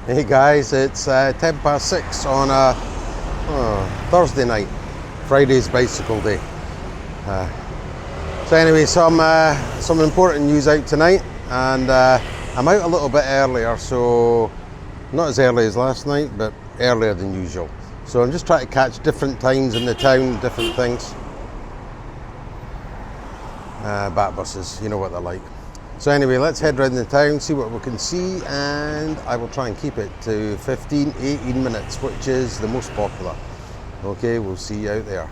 Hey guys, it's 6:10 on a Thursday night. Friday's bicycle day. So anyway, some important news out tonight, and I'm out a little bit earlier, so not as early as last night, but earlier than usual. So I'm just trying to catch different times in the town, different things. Bat buses, you know what they're like. So anyway, let's head around the town, see what we can see, and I will try and keep it to 15-18 minutes, which is the most popular. Okay, we'll see you out there.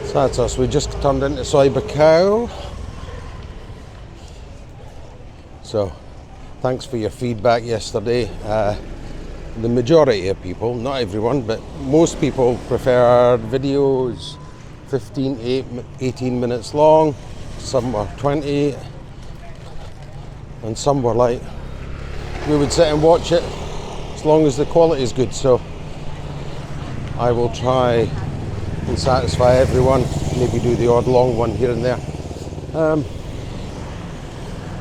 So that's us, we just turned into Soi Buakhao. So, thanks for your feedback yesterday. The majority of people, not everyone, but most people preferred videos 18 minutes long. Some were 20, and some were like, we would sit and watch it as long as the quality is good. So, I will try and satisfy everyone, maybe do the odd long one here and there.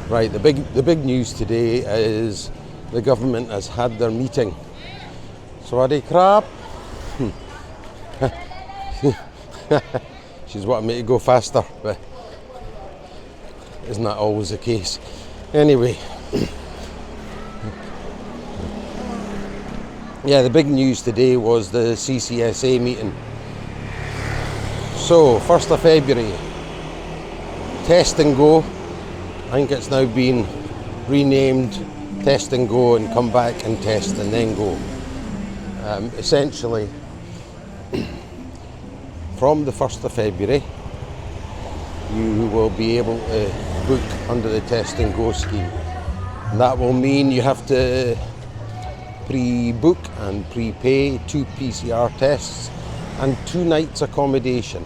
Right, the big news today is the government has had their meeting. Swaddy crap. She's wanting me to go faster, but isn't that always the case? Anyway, yeah, the big news today was the CCSA meeting. So, 1st of February, test and go. I think it's now been renamed Test and Go, and come back and test and then go. Essentially, from the 1st of February, you will be able to book under the Test and Go scheme. And that will mean you have to pre-book and prepay 2 PCR tests and 2 nights accommodation,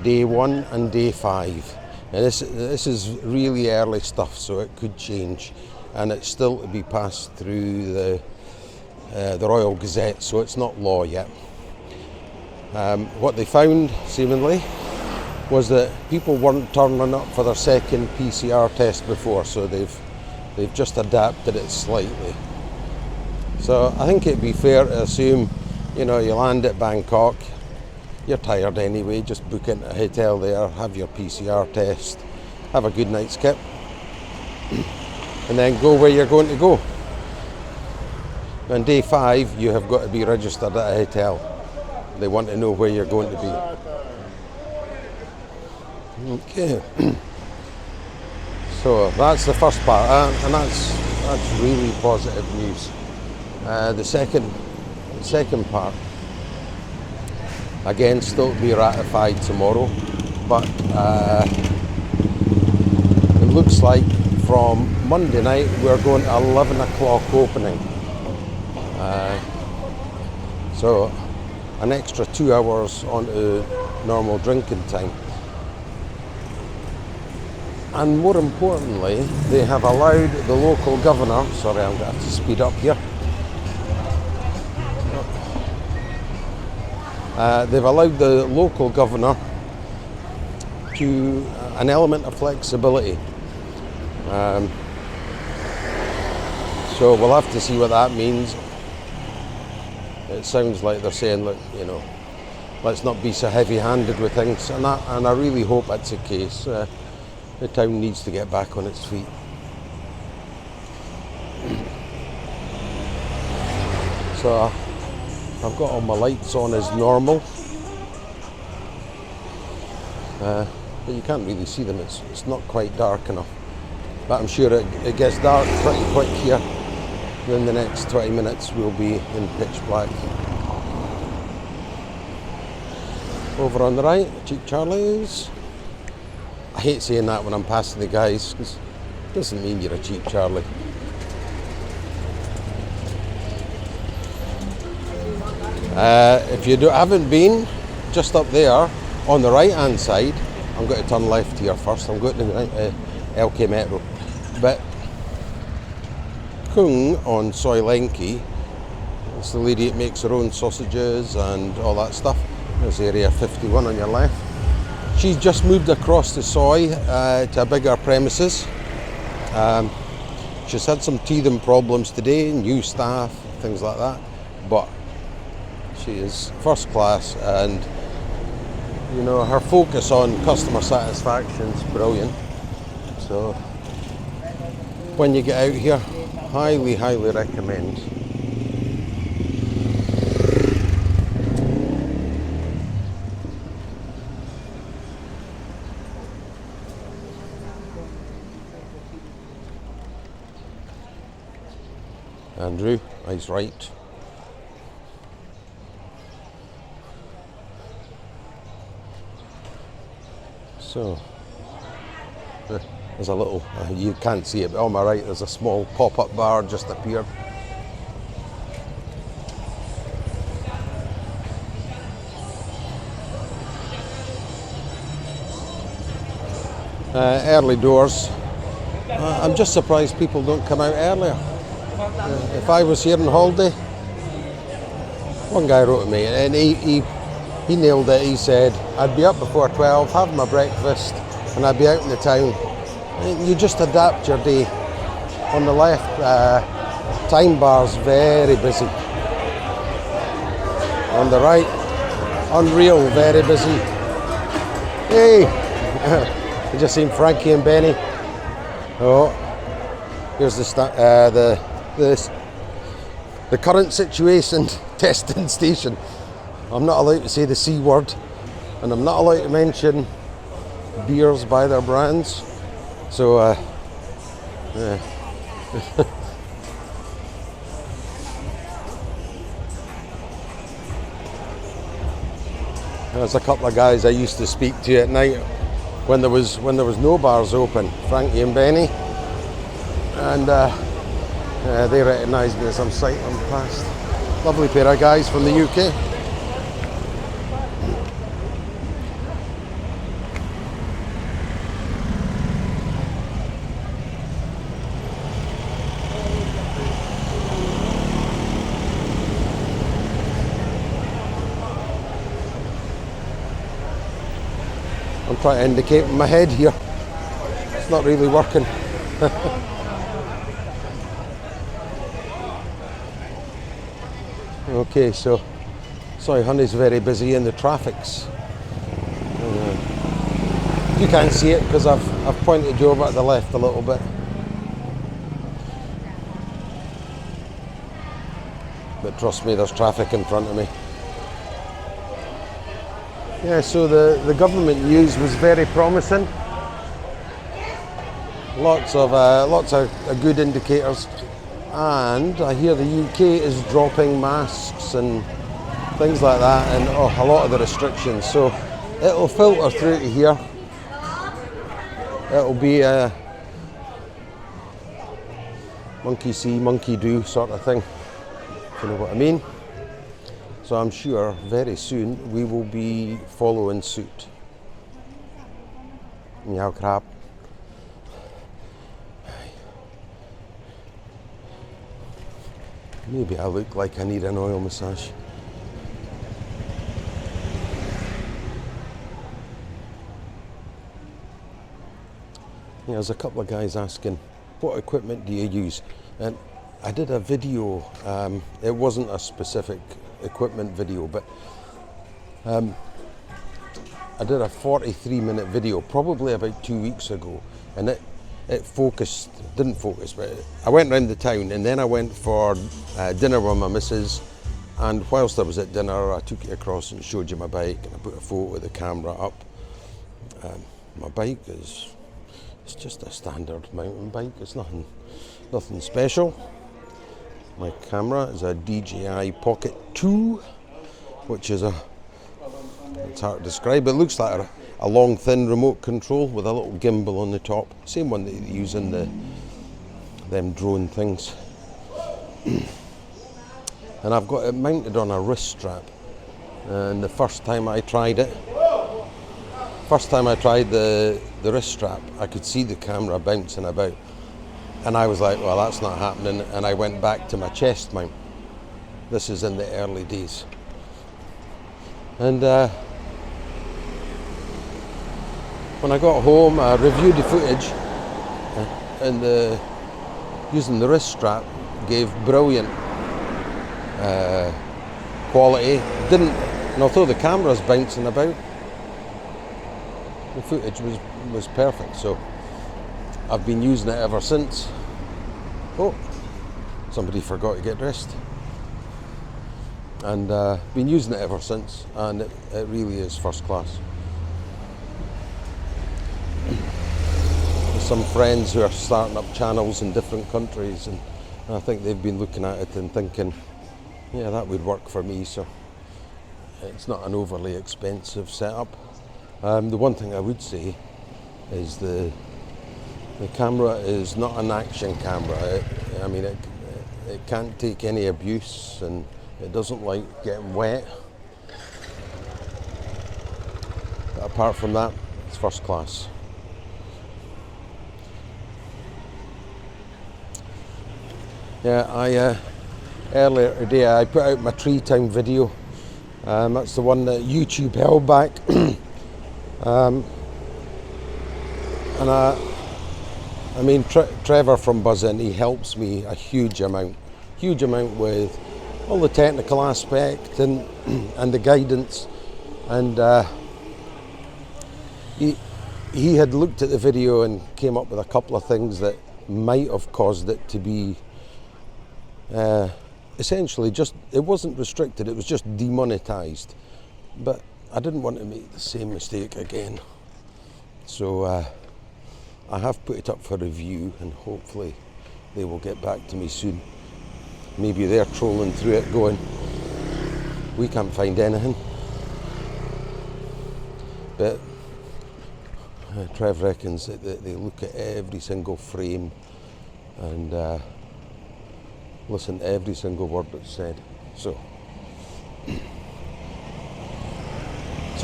day 1 and day 5. Now this is really early stuff, so it could change, and it's still to be passed through the Royal Gazette, so it's not law yet. What they found, seemingly, was that people weren't turning up for their second PCR test before, so they've just adapted it slightly. So I think it'd be fair to assume, you land at Bangkok. You're tired anyway, just book into a hotel there, have your PCR test, have a good night's kip, and then go where you're going to go. On day 5, you have got to be registered at a hotel. They want to know where you're going to be. Okay. So that's the first part, and that's really positive news. The second part, again, still to be ratified tomorrow, but it looks like from Monday night we're going to 11 o'clock opening. So an extra 2 hours onto normal drinking time. And more importantly, they have allowed the local governor, sorry, I'm going to have to speed up here. They've allowed the local governor to an element of flexibility. So we'll have to see what that means. It sounds like they're saying, look, let's not be so heavy-handed with things, and I really hope that's the case. The town needs to get back on its feet. So I've got all my lights on as normal, but you can't really see them, it's not quite dark enough. But I'm sure it gets dark pretty quick here. Within the next 20 minutes we'll be in pitch black. Over on the right, Cheap Charlie's. I hate saying that when I'm passing the guys, because it doesn't mean you're a Cheap Charlie. If you haven't been, just up there on the right hand side, I'm going to turn left here first. I'm going to LK Metro, but Kung on Soi Lenki. It's the lady that makes her own sausages and all that stuff. There's area 51 on your left. She's just moved across to Soi to a bigger premises. She's had some teething problems today, new staff, things like that, but she is first class, and you know, her focus on customer satisfaction is brilliant. So when you get out here, highly recommend. Andrew, eyes right. So, there's a little, you can't see it, but on my right there's a small pop-up bar just appeared. Early doors. I'm just surprised people don't come out earlier. If I was here on holiday, one guy wrote to me and he nailed it. He said, I'd be up before 12, have my breakfast, and I'd be out in the town. You just adapt your day. On the left, time bar's very busy. On the right, unreal, very busy. Hey! I just seen Frankie and Benny. Oh, here's the current situation testing station. I'm not allowed to say the C word, and I'm not allowed to mention beers by their brands. So, yeah. There's a couple of guys I used to speak to at night when there was no bars open, Frankie and Benny, and they recognised me as I'm cycling past. Lovely pair of guys from the UK. I'm trying to indicate with my head here. It's not really working. Okay, so Soi Honey's very busy and the traffic's. You can't see it because I've pointed you over to the left a little bit. But trust me, there's traffic in front of me. Yeah, so the government news was very promising. Lots of good indicators, and I hear the UK is dropping masks and things like that, and a lot of the restrictions. So it'll filter through to here. It'll be a monkey see, monkey do sort of thing, if you know what I mean. So I'm sure very soon we will be following suit. Meow crap. Maybe I look like I need an oil massage. Yeah, there's a couple of guys asking, what equipment do you use? And I did a video, it wasn't a specific equipment video, but I did a 43-minute video probably about 2 weeks ago, and it didn't focus, but I went around the town, and then I went for dinner with my missus, and whilst I was at dinner I took it across and showed you my bike, and I put a photo of the camera up. My bike it's just a standard mountain bike, it's nothing special. My camera is a DJI Pocket 2, which is it's hard to describe. It looks like a long, thin remote control with a little gimbal on the top. Same one that you use in them drone things. And I've got it mounted on a wrist strap. And the first time I tried the wrist strap, I could see the camera bouncing about. And I was like, well, that's not happening. And I went back to my chest mount. This is in the early days. And when I got home, I reviewed the footage, and using the wrist strap gave brilliant quality. And although the camera's bouncing about, the footage was perfect. So I've been using it ever since. Oh, somebody forgot to get dressed. And been using it ever since, and it really is first class. There's some friends who are starting up channels in different countries, and I think they've been looking at it and thinking, yeah, that would work for me. So it's not an overly expensive setup. The one thing I would say is the camera is not an action camera. I mean, it can't take any abuse, and it doesn't like getting wet. But apart from that, it's first class. Yeah, earlier today I put out my Treetown video. That's the one that YouTube held back. And I mean, Trevor from Buzzin, he helps me a huge amount with all the technical aspect and the guidance. And he had looked at the video and came up with a couple of things that might have caused it to be essentially just, it wasn't restricted, it was just demonetized. But I didn't want to make the same mistake again. So I have put it up for review, and hopefully they will get back to me soon. Maybe they're trolling through it going, we can't find anything. But Trev reckons that they look at every single frame and listen to every single word that's said. So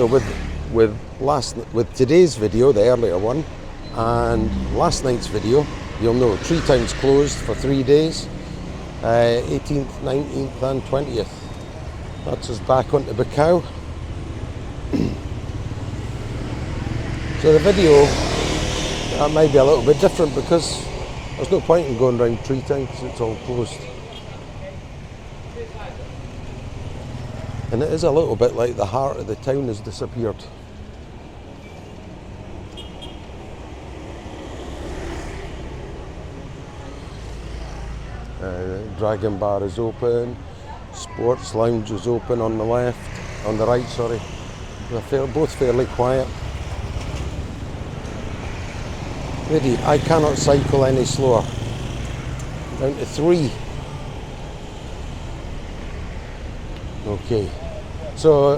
with today's video, the earlier one, and last night's video, you'll know Treetown's closed for 3 days, 18th, 19th and 20th. That's us back onto Buakhao. So the video, that might be a little bit different because there's no point in going around Treetown because it's all closed. And it is a little bit like the heart of the town has disappeared. Dragon Bar is open, Sports Lounge is open on the right, sorry. They're both fairly quiet. Lady, I cannot cycle any slower. Down to 3. Okay, so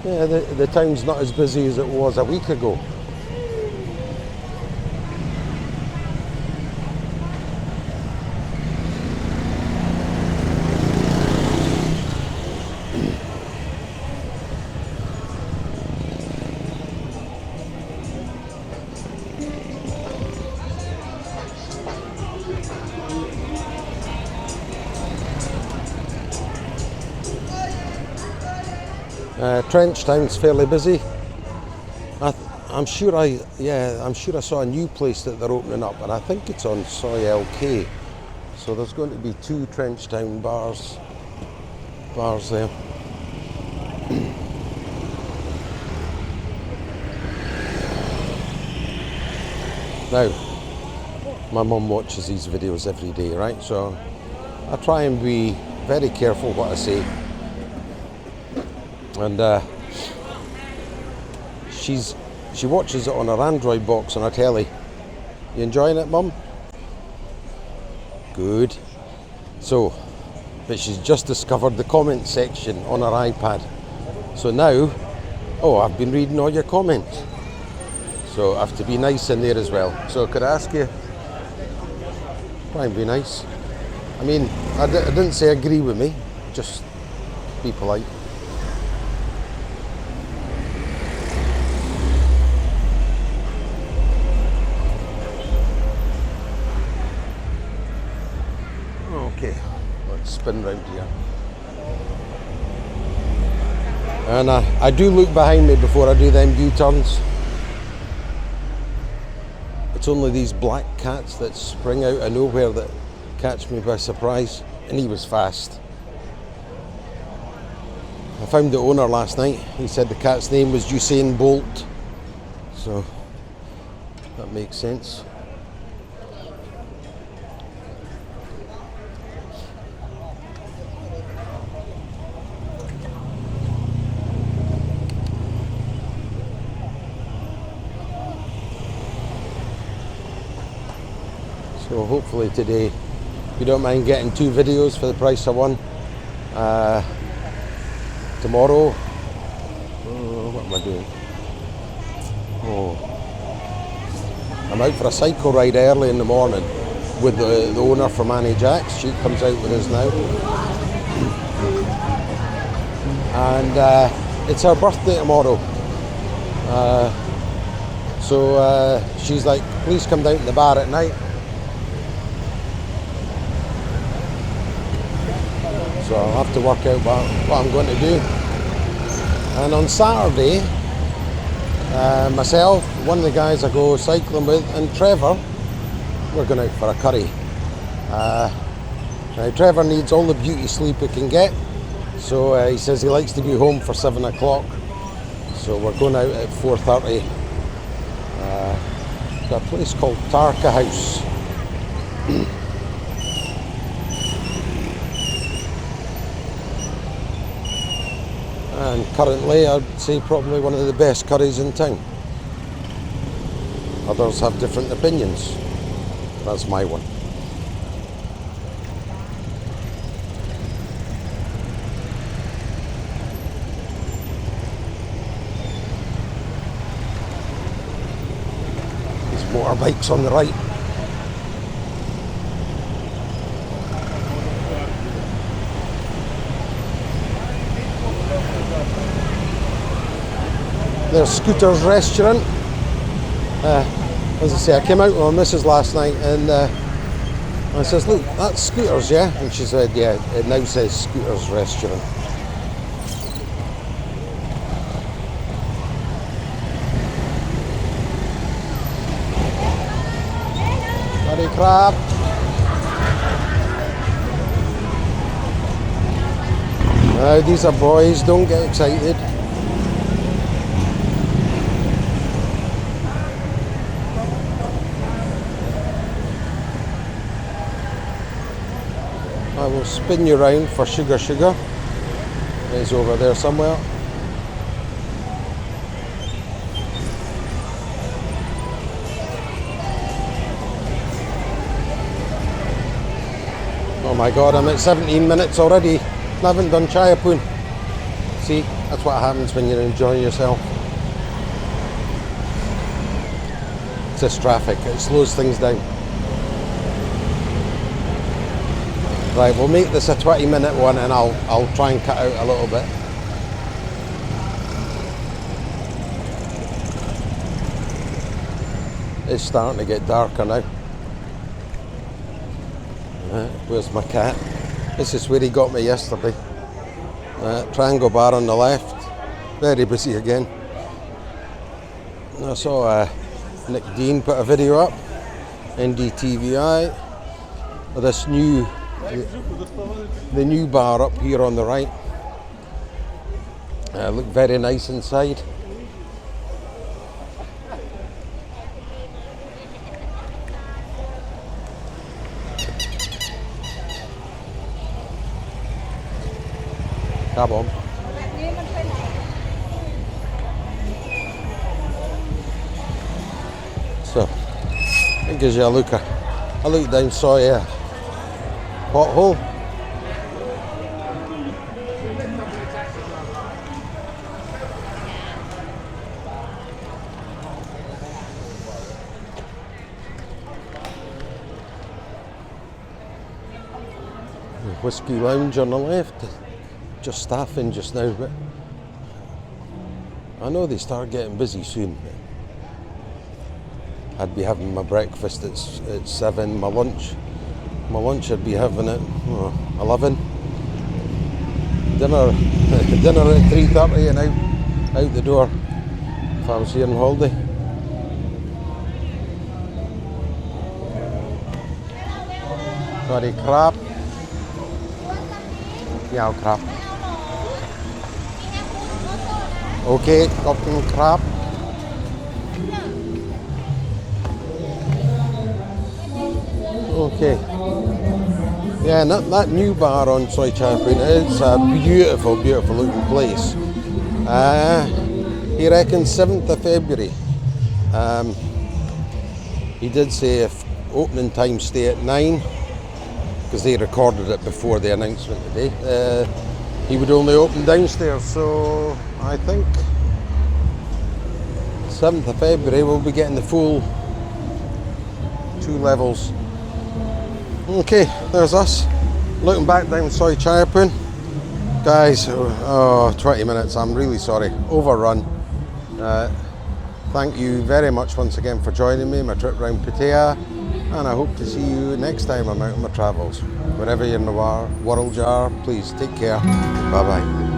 yeah, the town's not as busy as it was a week ago. Trench Town's fairly busy. I'm sure I saw a new place that they're opening up, and I think it's on Soi LK. So there's going to be 2 Trench Town bars there. Now, my mum watches these videos every day, right? So I try and be very careful what I say. And she watches it on her Android box on her telly. You enjoying it, Mum? Good. So, but she's just discovered the comment section on her iPad. So now, I've been reading all your comments. So I have to be nice in there as well. So could I ask you, try and be nice. I mean, I didn't say agree with me, just be polite. Okay, let's spin round here. And I do look behind me before I do them U-turns. It's only these black cats that spring out of nowhere that catch me by surprise. And he was fast. I found the owner last night. He said the cat's name was Usain Bolt. So that makes sense. So hopefully today, if you don't mind getting 2 videos for the price of 1. Tomorrow, what am I doing? Oh, I'm out for a cycle ride early in the morning with the owner from Annie Jack's. She comes out with us now. And it's her birthday tomorrow. So she's like, please come down to the bar at night. So I'll have to work out what I'm going to do. And on Saturday, myself, one of the guys I go cycling with, and Trevor, we're going out for a curry. Now Trevor needs all the beauty sleep he can get, so he says he likes to be home for 7 o'clock. So we're going out at 4:30 to a place called Tarka House. And currently I'd say probably one of the best curries in town. Others have different opinions. That's my one. There's motorbikes on the right. There's Scooter's restaurant. As I say, I came out with my missus last night and I says, look, that's Scooter's, yeah? And she said, yeah, it now says Scooter's restaurant. Curry crab. Now these are boys, don't get excited. I will spin you around for Sugar. It's over there somewhere. Oh my god, I'm at 17 minutes already. I haven't done Chaiyapoon. See, that's what happens when you're enjoying yourself. It's this traffic, it slows things down. Right, we'll make this a 20-minute one and I'll try and cut out a little bit. It's starting to get darker now. Where's my cat? This is where he got me yesterday. Triangle bar on the left. Very busy again. I saw Nick Dean put a video up. NDTVI. This new... The new bar up here on the right. Look very nice inside. Come on. So, it gives you a look down Soi Pothole. Whiskey Lounge on the left. Just staffing just now, but I know they start getting busy soon. I'd be having my breakfast at 7, my lunch My lunch I'd be having at 11. Dinner dinner at 3:30 and out the door if I was here on holiday. Sorry, crab. Yeah, crab. Okay, cooking crab. Okay. Yeah, and that new bar on Soi Chaiyapoon, it's a beautiful, beautiful looking place. He reckons 7th of February. He did say if opening time stay at 9, because they recorded it before the announcement today. He would only open downstairs, so I think 7th of February we'll be getting the full 2 levels. Okay, there's us looking back down Soi Chaiyapoon. Guys, 20 minutes, I'm really sorry, overrun. Thank you very much once again for joining me, my trip around Pattaya, and I hope to see you next time I'm out on my travels. Wherever you're in the world you are, please take care. Bye bye.